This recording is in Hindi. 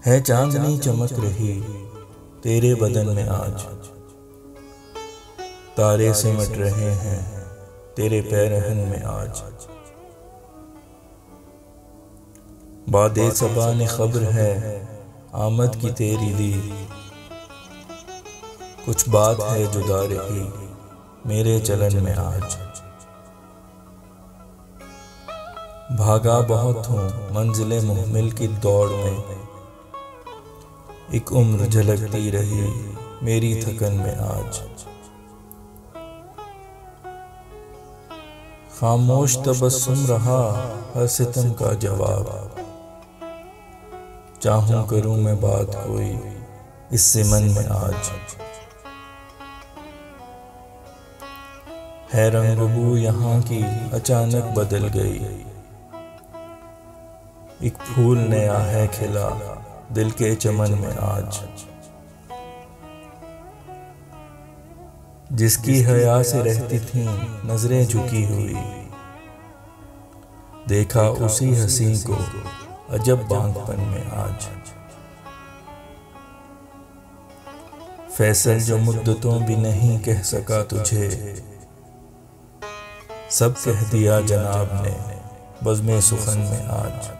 है चांदनी चमक रही तेरे बदन में आज, तारे सिमट रहे हैं तेरे पैरहन में आज। बादे सबा ने खबर है आमद की तेरी दी, कुछ बात है जुदा रही मेरे चलन में आज। भागा बहुत हूँ मंजिले मुहमिल की दौड़ में, एक उम्र झलकती रही मेरी थकन में आज। खामोश तबस्सुम रहा हर सितम का जवाब, चाहूं करूं मैं बात कोई इससे मन में आज। है रंगबू यहाँ की अचानक बदल गई, एक फूल नया है खिला दिल के चमन में आज। जिसकी हया से रहती थीं नजरें झुकी हुई, देखा उसी हसीन को अजब बांझपन में आज। फैसल जो मुद्दतों भी नहीं कह सका तुझे, सब कह दिया जनाब ने बज़्मे सुखन में आज।